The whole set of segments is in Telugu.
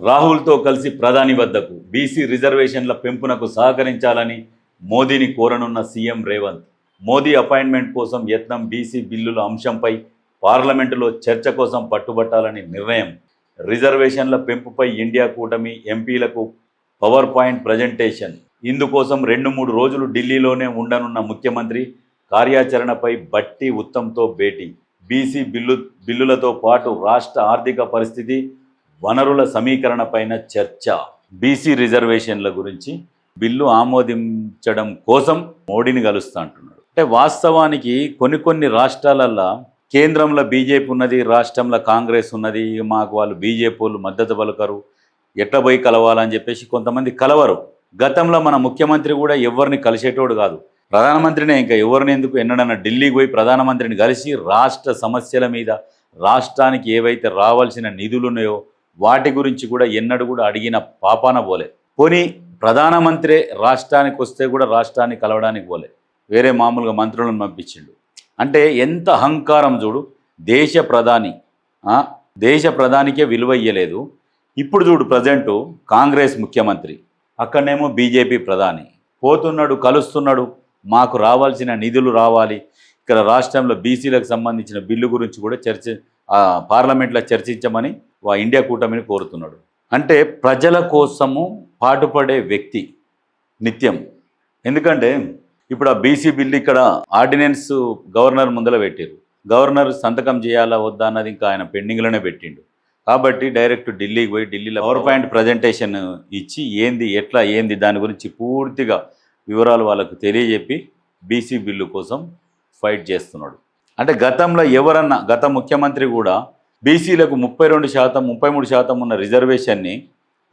రాహుల్తో కలిసి ప్రధాని వద్దకు బీసీ రిజర్వేషన్ల పెంపునకు సహకరించాలని మోదీని కోరనున్న సీఎం రేవంత్. మోదీ అపాయింట్మెంట్ కోసం యత్నం. బీసీ బిల్లుల అంశంపై పార్లమెంటులో చర్చ కోసం పట్టుబట్టాలని నిర్ణయం. రిజర్వేషన్ల పెంపుపై ఇండియా కూటమి ఎంపీలకు పవర్ పాయింట్ ప్రజెంటేషన్. ఇందుకోసం 2-3 రోజులు ఢిల్లీలోనే ఉండనున్న ముఖ్యమంత్రి కార్యాచరణపై బట్టి ఉత్తమ్తో భేటీ. బీసీ బిల్లులతో పాటు రాష్ట్ర ఆర్థిక పరిస్థితి, వనరుల సమీకరణపైన చర్చ. బీసీ రిజర్వేషన్ల గురించి బిల్లు ఆమోదించడం కోసం మోడీని కలుస్తా అంటున్నాడు. అంటే వాస్తవానికి కొన్ని రాష్ట్రాలల్లో కేంద్రంలో బీజేపీ ఉన్నది, రాష్ట్రంలో కాంగ్రెస్ ఉన్నది. మాకు వాళ్ళు బీజేపీ వాళ్ళు మద్దతు పలకరు, ఎట్లా పోయి కలవాలని చెప్పేసి కొంతమంది కలవరు. గతంలో మన ముఖ్యమంత్రి కూడా ఎవరిని కలిసేటోడు కాదు. ప్రధానమంత్రినే ఇంకా ఎవరిని ఎందుకు ఎన్నడన్నా ఢిల్లీకి పోయి ప్రధానమంత్రిని కలిసి రాష్ట్ర సమస్యల మీద, రాష్ట్రానికి ఏవైతే రావాల్సిన నిధులు ఉన్నాయో వాటి గురించి కూడా ఎన్నడూ కూడా అడిగిన పాపాన పోలే. పోనీ ప్రధానమంత్రి రాష్ట్రానికి వస్తే కూడా రాష్ట్రాన్ని కలవడానికి పోలే, వేరే మామూలుగా మంత్రులను పంపించిండు. అంటే ఎంత అహంకారం చూడు. దేశ ప్రధానికే విలువ ఇయ్యలేదు. ఇప్పుడు చూడు, ప్రజెంటు కాంగ్రెస్ ముఖ్యమంత్రి, అక్కడనేమో బీజేపీ ప్రధాని పోతున్నాడు, కలుస్తున్నాడు. మాకు రావాల్సిన నిధులు రావాలి, ఇక్కడ రాష్ట్రంలో బీసీలకు సంబంధించిన బిల్లు గురించి కూడా పార్లమెంట్లో చర్చించమని ఇండియా కూటమిని కోరుతున్నాడు. అంటే ప్రజల కోసము పాటుపడే వ్యక్తి నిత్యం. ఎందుకంటే ఇప్పుడు ఆ బీసీ బిల్లు ఇక్కడ ఆర్డినెన్స్ గవర్నర్ ముందర పెట్టారు. గవర్నర్ సంతకం చేయాలా వద్దా అన్నది ఇంకా ఆయన పెండింగ్లోనే పెట్టిండు. కాబట్టి డైరెక్ట్ ఢిల్లీకి పోయి ఢిల్లీలో పవర్ పాయింట్ ప్రజెంటేషన్ ఇచ్చి ఏంది దాని గురించి పూర్తిగా వివరాలు వాళ్ళకు తెలియజెప్పి బీసీ బిల్లు కోసం ఫైట్ చేస్తున్నాడు. అంటే గతంలో గత ముఖ్యమంత్రి కూడా బీసీలకు 32%, 33% ఉన్న రిజర్వేషన్ని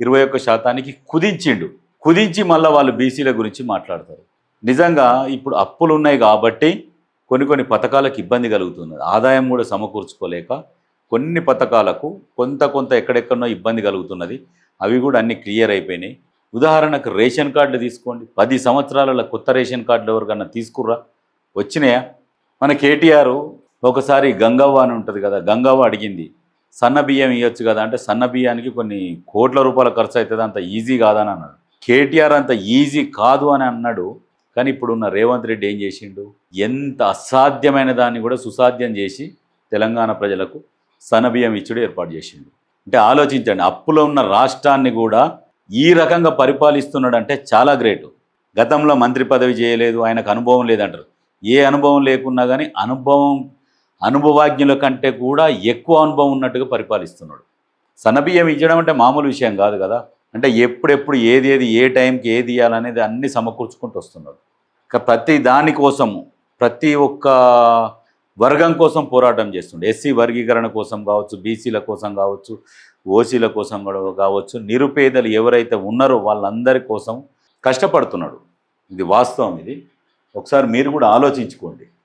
21%కి కుదించి మళ్ళీ వాళ్ళు బీసీల గురించి మాట్లాడతారు. నిజంగా ఇప్పుడు అప్పులు ఉన్నాయి కాబట్టి కొన్ని పథకాలకు ఇబ్బంది కలుగుతుంది. ఆదాయం కూడా సమకూర్చుకోలేక కొన్ని పథకాలకు కొంత ఎక్కడెక్కడో ఇబ్బంది కలుగుతున్నది. అవి కూడా అన్ని క్లియర్ అయిపోయినాయి. ఉదాహరణకు రేషన్ కార్డులు తీసుకోండి. 10 సంవత్సరాలలో కొత్త రేషన్ కార్డులు ఎవరికన్నా తీసుకుర్రా? వచ్చినాయా? మన కేటీఆర్ ఒకసారి గంగవ్వ అని ఉంటుంది కదా, గంగవ్వ అడిగింది సన్న బియ్యం ఇవ్వచ్చు కదా అంటే, సన్న బియ్యానికి కొన్ని కోట్ల రూపాయల ఖర్చు అవుతుంది, అంత ఈజీ కాదని అన్నాడు. కేటీఆర్ అంత ఈజీ కాదు అని అన్నాడు. కానీ ఇప్పుడున్న రేవంత్ రెడ్డి ఏం చేసిండు? ఎంత అసాధ్యమైన దాన్ని కూడా సుసాధ్యం చేసి తెలంగాణ ప్రజలకు సన్నబియ్యం ఇచ్చుడు ఏర్పాటు చేసిండు. అంటే ఆలోచించండి, అప్పులో ఉన్న రాష్ట్రాన్ని కూడా ఈ రకంగా పరిపాలిస్తున్నాడంటే చాలా గ్రేటు. గతంలో మంత్రి పదవి చేయలేదు, ఆయనకు అనుభవం లేదంటారు. ఏ అనుభవం లేకున్నా కానీ అనుభవజ్ఞుల కంటే కూడా ఎక్కువ అనుభవం ఉన్నట్టుగా పరిపాలిస్తున్నాడు. సన్నబియ్యం ఇచ్చడం అంటే మామూలు విషయం కాదు కదా. అంటే ఎప్పుడెప్పుడు ఏది ఏ టైంకి ఏది ఇవ్వాలనేది అన్నీ సమకూర్చుకుంటూ వస్తున్నాడు. ప్రతి దానికోసము, ప్రతి ఒక్క వర్గం కోసం పోరాటం చేస్తుండే. ఎస్సీ వర్గీకరణ కోసం కావచ్చు, బీసీల కోసం కావచ్చు, ఓసీల కోసం కావచ్చు, నిరుపేదలు ఎవరైతే ఉన్నారో వాళ్ళందరి కోసం కష్టపడుతున్నాడు. ఇది వాస్తవం. ఇది ఒకసారి మీరు కూడా ఆలోచించుకోండి.